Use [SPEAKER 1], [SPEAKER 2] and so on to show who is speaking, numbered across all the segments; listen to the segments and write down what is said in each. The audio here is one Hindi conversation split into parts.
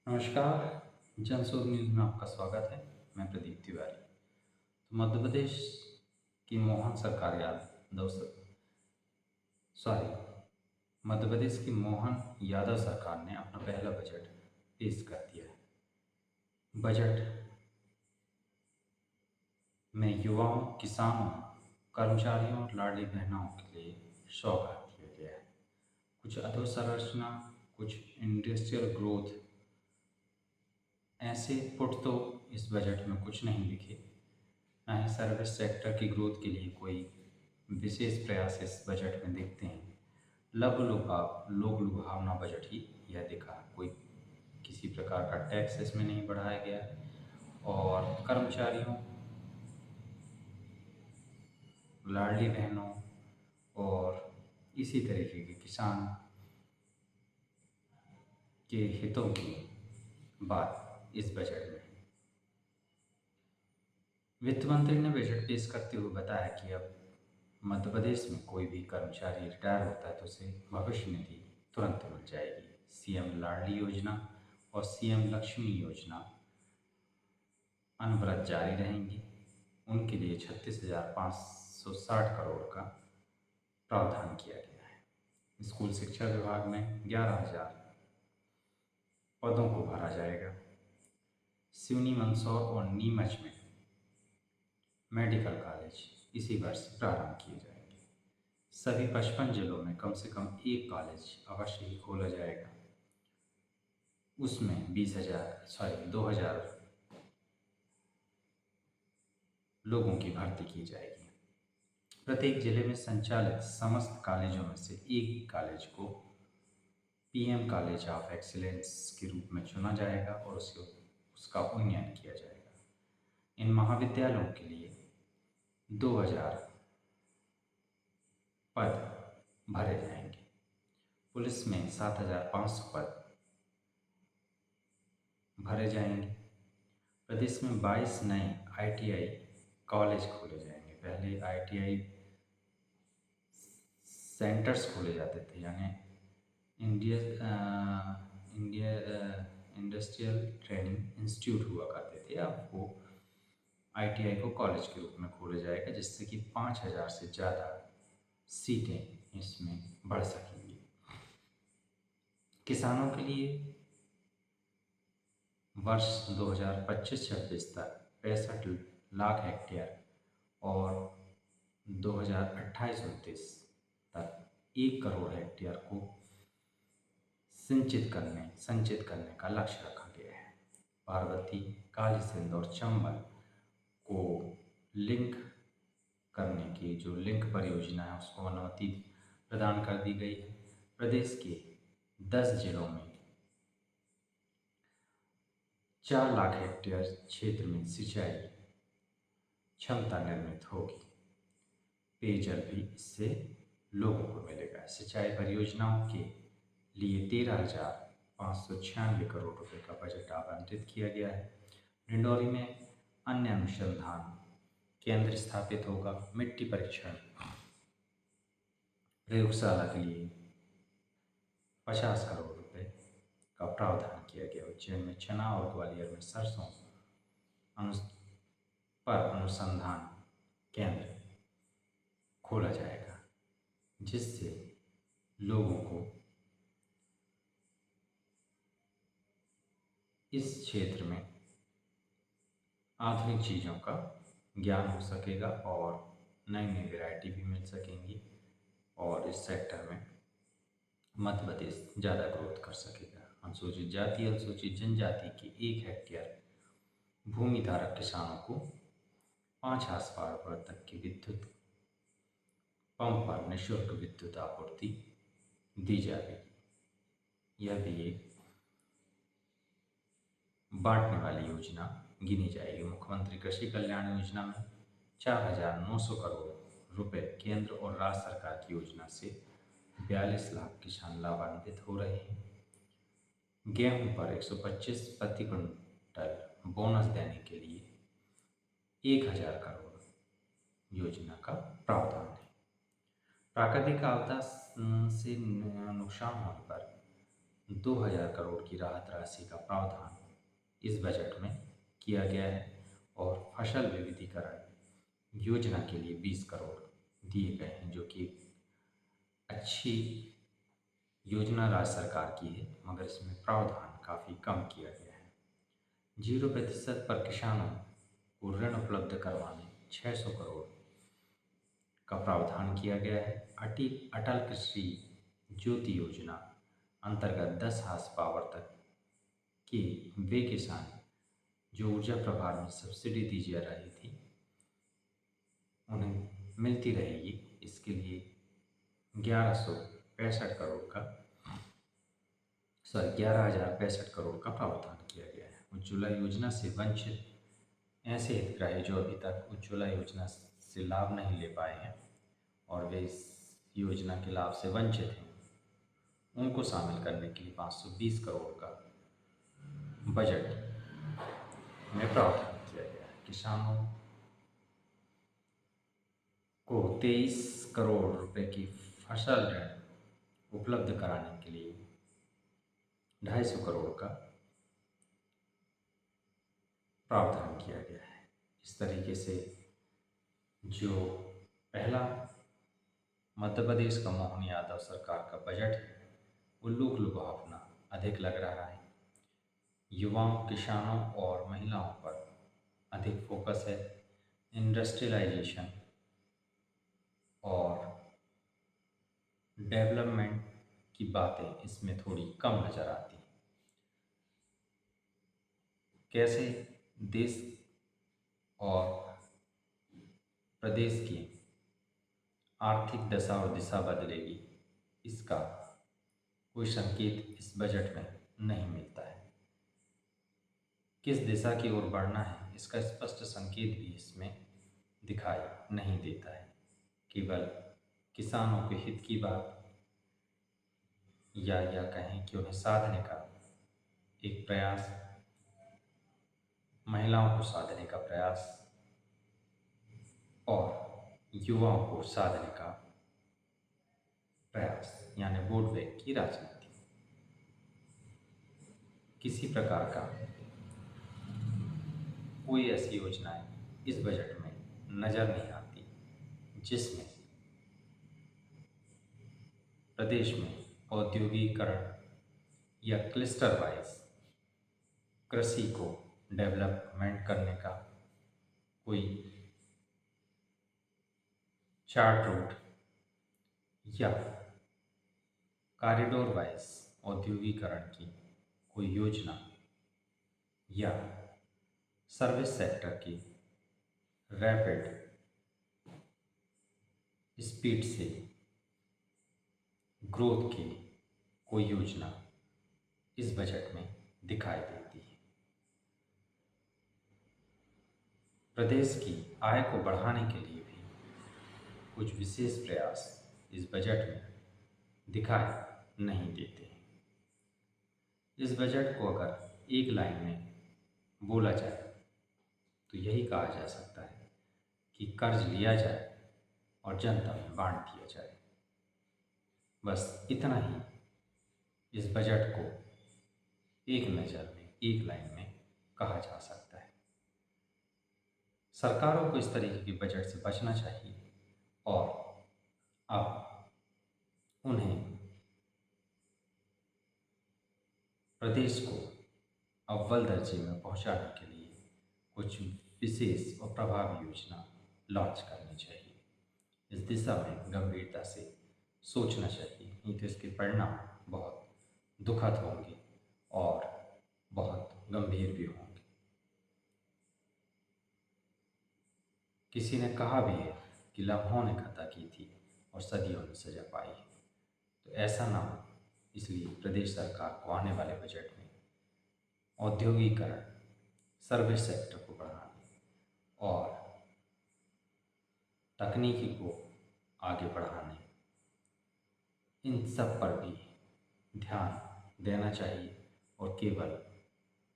[SPEAKER 1] नमस्कार। जनशोध न्यूज़ में आपका स्वागत है। मैं प्रदीप तिवारी। तो मध्य प्रदेश की मोहन सरकार याद दोस्तों सॉरी मध्य प्रदेश की मोहन यादव सरकार ने अपना पहला बजट पेश कर दिया है। बजट में युवाओं, किसानों, कर्मचारियों और लाडली बहनों के लिए सौगात दिया गया है। कुछ अधोसंरचना, कुछ इंडस्ट्रियल ग्रोथ, ऐसे पुट तो इस बजट में कुछ नहीं लिखे। ना ही सर्विस सेक्टर की ग्रोथ के लिए कोई विशेष प्रयास इस बजट में दिखते हैं। लोक लुभावना बजट ही यह दिखा। कोई किसी प्रकार का टैक्स इसमें नहीं बढ़ाया गया है और कर्मचारियों, लाडली बहनों और इसी तरीके के किसान के हितों की बात इस बजट में। वित्त मंत्री ने बजट पेश करते हुए बताया कि अब मध्य प्रदेश में कोई भी कर्मचारी रिटायर होता है तो उसे भविष्य निधि तुरंत मिल जाएगी। सीएम लाडली योजना और सीएम लक्ष्मी योजना अनवरत जारी रहेंगी। उनके लिए 36,560 करोड़ का प्रावधान किया गया है। स्कूल शिक्षा विभाग में 11,000 पदों को भरा जाएगा। सिवनी, मंदसौर और नीमच में मेडिकल कॉलेज इसी वर्ष प्रारंभ किए जाएंगे। सभी 55 जिलों में कम से कम एक कॉलेज अवश्य ही खोला जाएगा। उसमें 2,000 लोगों की भर्ती की जाएगी। प्रत्येक जिले में संचालित समस्त कॉलेजों में से एक कॉलेज को पीएम कॉलेज ऑफ एक्सीलेंस के रूप में चुना जाएगा और उसका उन्नयन किया जाएगा। इन महाविद्यालयों के लिए 2,000 पद भरे जाएंगे। पुलिस में 7,500 पद भरे जाएंगे। प्रदेश में 22 नए आईटीआई कॉलेज खोले जाएंगे। पहले आईटीआई सेंटर्स खोले जाते थे, यानी India India industrial training institute हुआ करते थे। अब वो आईटीआई को कॉलेज के रूप में खोला जाएगा, जिससे कि 5,000 से ज़्यादा सीटें इसमें बढ़ सकेंगी। किसानों के लिए वर्ष 2025-26 तक 65 लाख हेक्टेयर और 2028-29 तक 1 करोड़ हेक्टेयर को संचित करने का लक्ष्य रखा गया है। पार्वती, काली सिंध और चंबल को लिंक करने की जो लिंक परियोजना है उसको अनुमति प्रदान कर दी गई है। प्रदेश के 10 जिलों में 4 लाख हेक्टेयर क्षेत्र में सिंचाई क्षमता निर्मित होगी। पेयजल भी इससे लोगों को मिलेगा। सिंचाई परियोजनाओं के लिए 13,596 करोड़ रुपए का बजट आवंटित किया गया है। डिंडौरी में अन्य अनुसंधान केंद्र स्थापित होगा। मिट्टी परीक्षण प्रयोगशाला के लिए 50 करोड़ रुपए का प्रावधान किया गया। उज्जैन में चना और ग्वालियर में सरसों पर अनुसंधान केंद्र खोला जाएगा, जिससे लोगों को इस क्षेत्र में आधुनिक चीज़ों का ज्ञान हो सकेगा और नई नई वैरायटी भी मिल सकेंगी और इस सेक्टर में मध्य प्रदेश ज़्यादा ग्रोथ कर सकेगा। अनुसूचित जाति, अनुसूचित जनजाति की 1 हेक्टेयर भूमि धारक किसानों को 5 हार्स पावर तक की विद्युत पंप पर निःशुल्क विद्युत आपूर्ति दी जाएगी। यह भी एक बांटने वाली योजना गिनी जाएगी। मुख्यमंत्री कृषि कल्याण योजना में 4,900 करोड़ रुपए केंद्र और राज्य सरकार की योजना से 42 लाख किसान लाभान्वित हो रहे हैं। गेहूं पर 125 प्रति क्विंटल बोनस देने के लिए 1,000 करोड़ योजना का प्रावधान है। प्राकृतिक आपदा से नुकसान होने पर 2000 करोड़ की राहत राशि का प्रावधान इस बजट में किया गया है और फसल विविधीकरण योजना के लिए 20 करोड़ दिए गए हैं, जो कि अच्छी योजना राज्य सरकार की है, मगर इसमें प्रावधान काफ़ी कम किया गया है। 0% पर किसानों को ऋण उपलब्ध करवाने 600 करोड़ का प्रावधान किया गया है। अटल कृषि ज्योति योजना अंतर्गत 10 हार्स पावर तक के वे किसान जो ऊर्जा प्रभार में सब्सिडी दी जा रही थी उन्हें मिलती रहेगी। इसके लिए 11,065 करोड़ का प्रावधान किया गया है। उज्ज्वला योजना से वंचित ऐसे हितग्राही जो अभी तक उज्ज्वला योजना से लाभ नहीं ले पाए हैं और वे इस योजना के लाभ से वंचित हैं, उनको शामिल करने के लिए 520 करोड़ का बजट में प्रावधान किया गया है। किसानों को 23 करोड़ रुपए की फसल ऋण उपलब्ध कराने के लिए 250 करोड़ का प्रावधान किया गया है। इस तरीके से जो पहला मध्य प्रदेश का मोहन यादव सरकार का बजट है वो लोक लुभावना अधिक लग रहा है। युवाओं, किसानों और महिलाओं पर अधिक फोकस है। इंडस्ट्रियलाइजेशन और डेवलपमेंट की बातें इसमें थोड़ी कम नज़र आती हैं। कैसे देश और प्रदेश की आर्थिक दशा और दिशा बदलेगी, इसका कोई संकेत इस बजट में नहीं मिलता है। किस दिशा की ओर बढ़ना है, इसका स्पष्ट संकेत भी इसमें दिखाई नहीं देता है। केवल किसानों के हित की बात या कहें कि उन्हें साधने का एक प्रयास, महिलाओं को साधने का प्रयास और युवाओं को साधने का प्रयास, यानी वोट बैंक की राजनीति। किसी प्रकार का कोई ऐसी योजनाएं इस बजट में नज़र नहीं आती जिसमें प्रदेश में औद्योगिकरण या क्लस्टर वाइज कृषि को डेवलपमेंट करने का कोई चार्ट रूट या कॉरिडोर वाइज औद्योगिकरण की कोई योजना या सर्विस सेक्टर की रैपिड स्पीड से ग्रोथ की कोई योजना इस बजट में दिखाई देती है। प्रदेश की आय को बढ़ाने के लिए भी कुछ विशेष प्रयास इस बजट में दिखाई नहीं देते हैं। इस बजट को अगर एक लाइन में बोला जाए तो यही कहा जा सकता है कि कर्ज लिया जाए और जनता में बांट दिया जाए। बस इतना ही इस बजट को एक नज़र में, एक लाइन में कहा जा सकता है। सरकारों को इस तरीके के बजट से बचना चाहिए और अब उन्हें प्रदेश को अव्वल दर्जे में पहुंचाने के लिए कुछ विशेष और प्रभावी योजना लॉन्च करनी चाहिए। इस दिशा में गंभीरता से सोचना चाहिए, नहीं तो इसके परिणाम बहुत दुखद होंगे और बहुत गंभीर भी होंगे। किसी ने कहा भी है कि लम्हों ने खता की थी और सदियों ने सजा पाई है, तो ऐसा ना हो, इसलिए प्रदेश सरकार को आने वाले बजट में औद्योगिकरण, सर्विस सेक्टर को बढ़ाने और तकनीकी को आगे बढ़ाने, इन सब पर भी ध्यान देना चाहिए और केवल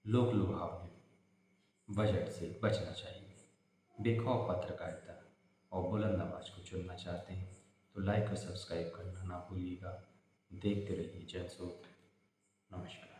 [SPEAKER 1] लोक लुभावने बजट से बचना चाहिए। बेखौफ पत्रकारिता और बुलंद आवाज़ को चुनना चाहते हैं तो लाइक और सब्सक्राइब करना ना भूलिएगा। देखते रहिए जनस्रोत। नमस्कार।